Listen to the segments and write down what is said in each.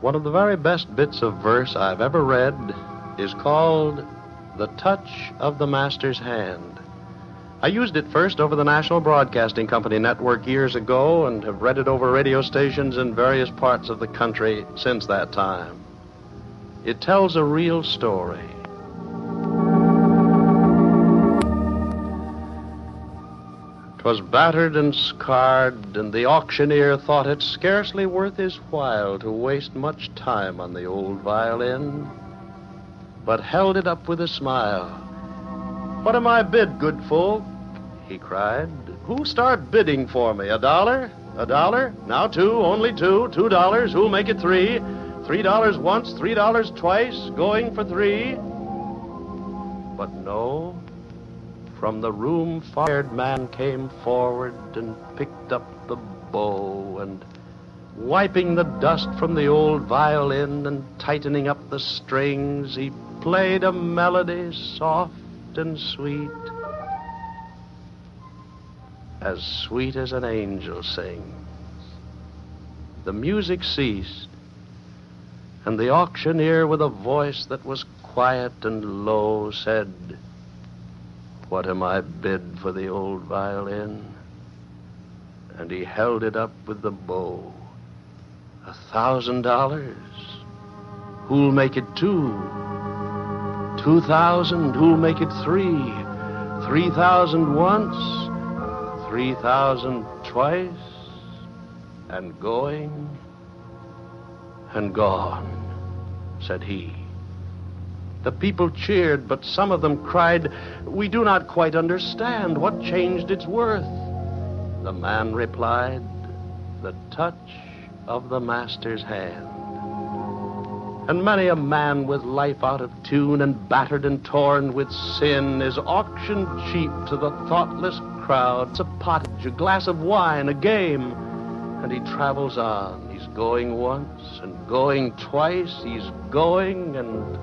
One of the very best bits of verse I've ever read is called The Touch of the Master's Hand. I used it first over the National Broadcasting Company network years ago and have read it over radio stations in various parts of the country since that time. It tells a real story. "'Twas battered and scarred, and the auctioneer thought it scarcely worth his while to waste much time on the old violin, but held it up with a smile. 'What am I bid, good folk?' he cried. 'Who'll start bidding for me? $1? $1? Now two, only two. $2. Who'll make it three? $3 once, $3 twice, going for $3. But no. From the room, fired man came forward and picked up the bow, and wiping the dust from the old violin and tightening up the strings, he played a melody soft and sweet as an angel sings. The music ceased, and the auctioneer, with a voice that was quiet and low, said, 'What am I bid for the old violin?' And he held it up with the bow. $1,000. Who'll make it two? 2,000. Who'll make it three? 3,000 once, 3,000 twice, and going and gone," said he. The people cheered, but some of them cried, "We do not quite understand. What changed its worth?" The man replied, "The touch of the master's hand." And many a man with life out of tune and battered and torn with sin is auctioned cheap to the thoughtless crowd. It's a pottage, a glass of wine, a game, and he travels on. He's going once and going twice. He's going and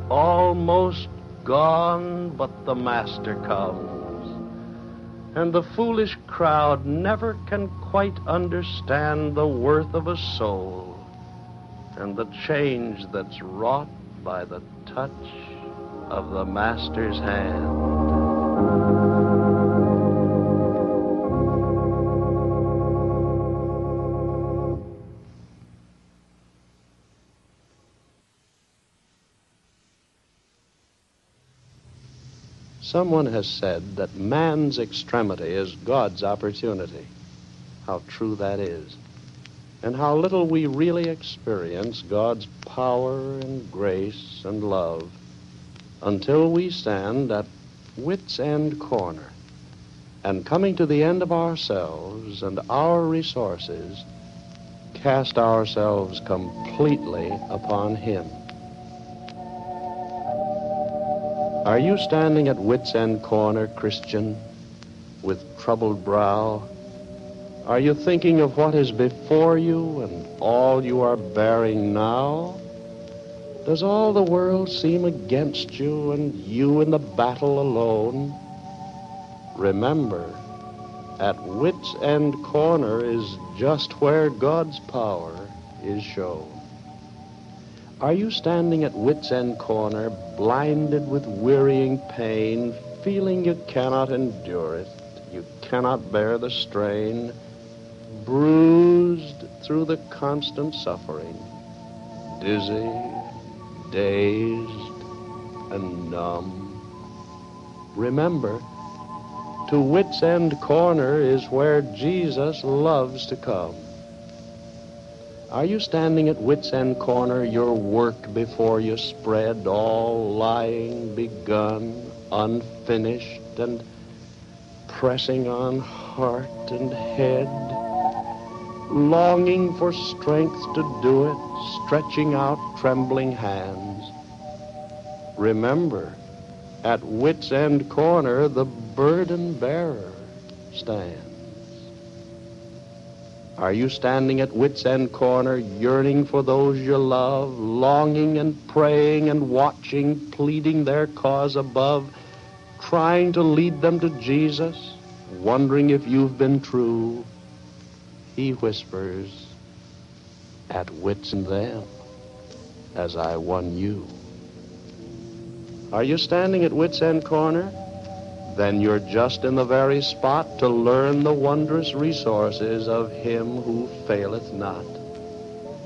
almost gone, but the master comes. And the foolish crowd never can quite understand the worth of a soul and the change that's wrought by the touch of the master's hand. Someone has said that man's extremity is God's opportunity. How true that is. And how little we really experience God's power and grace and love until we stand at wit's end corner and, coming to the end of ourselves and our resources, cast ourselves completely upon Him. Are you standing at wit's end corner, Christian, with troubled brow? Are you thinking of what is before you and all you are bearing now? Does all the world seem against you and you in the battle alone? Remember, at wit's end corner is just where God's power is shown. Are you standing at wit's end corner, blinded with wearying pain, feeling you cannot endure it, you cannot bear the strain, bruised through the constant suffering, dizzy, dazed, and numb? Remember, to wit's end corner is where Jesus loves to come. Are you standing at wit's end corner, your work before you spread, all lying begun, unfinished, and pressing on heart and head, longing for strength to do it, stretching out trembling hands? Remember, at wit's end corner, the burden bearer stands. Are you standing at wit's end corner, yearning for those you love, longing and praying and watching, pleading their cause above, trying to lead them to Jesus, wondering if you've been true? He whispers, at wit's end them. as I won you. Are you standing at wit's end corner? Then you're just in the very spot to learn the wondrous resources of him who faileth not.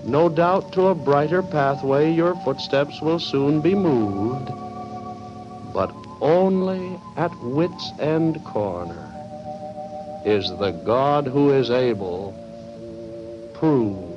No doubt to a brighter pathway your footsteps will soon be moved, but only at wit's end corner is the God who is able proved.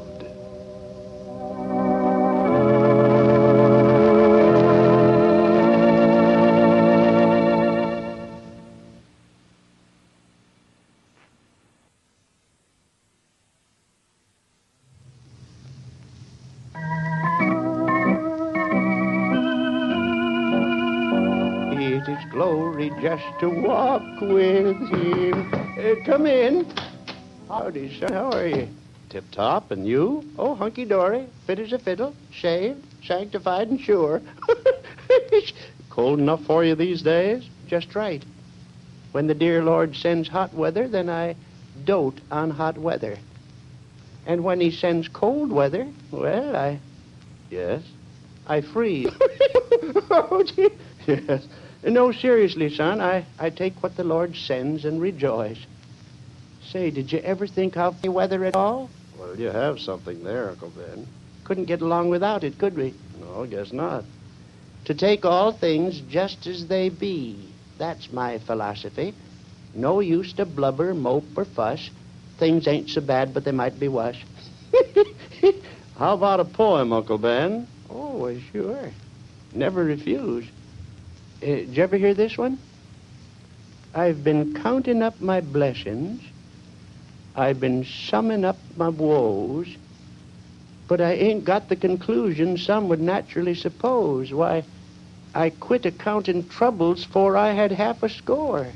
It is glory just to walk with him. Come in. Howdy, son. How are you? Tip-top, and you? Oh, hunky-dory, fit as a fiddle, shaved, sanctified, and sure. Cold enough for you these days? Just right. When the dear Lord sends hot weather, then I dote on hot weather. And when he sends cold weather, well, Yes? I freeze. Oh, gee. Yes. No, seriously, son, I take what the Lord sends and rejoice. Say, did you ever think of the weather at all? Well, you have something there, Uncle Ben. Couldn't get along without it, could we? No, guess not. To take all things just as they be. That's my philosophy. No use to blubber, mope, or fuss. Things ain't so bad, but they might be worse. How about a poem, Uncle Ben? Oh, well, sure. Never refuse. Did you ever hear this one? I've been counting up my blessings. I've been summing up my woes. But I ain't got the conclusion some would naturally suppose. Why, I quit a-counting troubles 'fore I had half a score.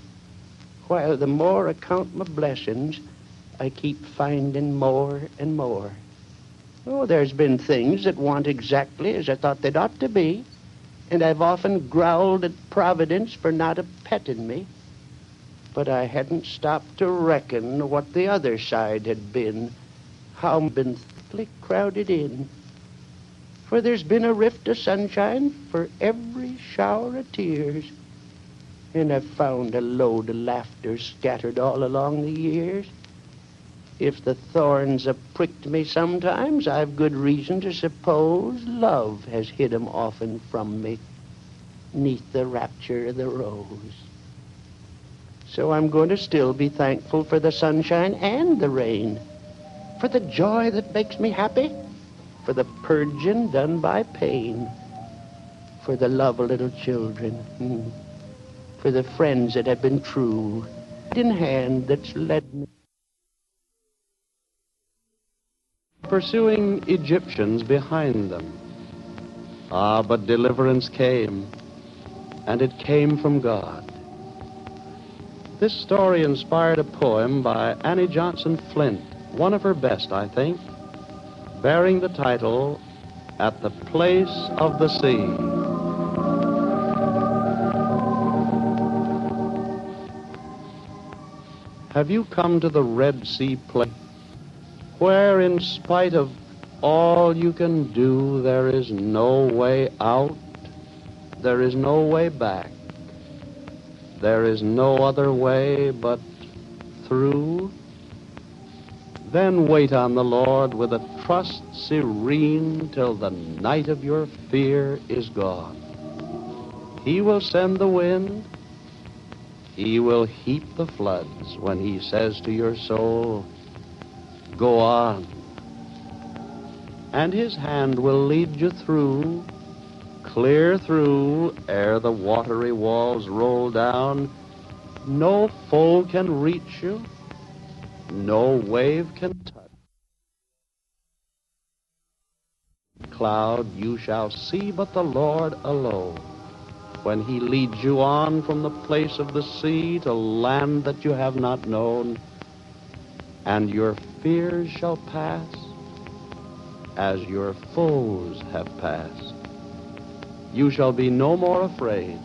While the more I count my blessings, I keep finding more and more. Oh, there's been things that want exactly as I thought they'd ought to be, and I've often growled at Providence for not a-petting me. But I hadn't stopped to reckon what the other side had been, how I've been thickly crowded in. For there's been a rift of sunshine for every shower of tears, and I've found a load of laughter scattered all along the years. If the thorns have pricked me sometimes, I've good reason to suppose love has hid 'em often from me, 'neath the rapture of the rose. So I'm going to still be thankful for the sunshine and the rain, for the joy that makes me happy, for the purging done by pain, for the love of little children, for the friends that have been true, in hand that's led me. Pursuing Egyptians behind them. Ah, but deliverance came, and it came from God. This story inspired a poem by Annie Johnson Flint, one of her best, I think, bearing the title, At the Place of the Sea. Have you come to the Red Sea place, where in spite of all you can do, there is no way out, there is no way back, there is no other way but through? Then wait on the Lord with a trust serene till the night of your fear is gone. He will send the wind, he will heap the floods when he says to your soul, go on. And his hand will lead you through, clear through, ere the watery walls roll down. No foe can reach you, no wave can touch. Cloud you shall see but the Lord alone, when he leads you on from the place of the sea to land that you have not known. And your fears shall pass as your foes have passed. You shall be no more afraid.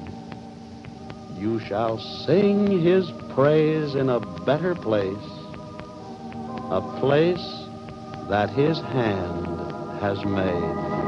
You shall sing his praise in a better place, a place that his hand has made.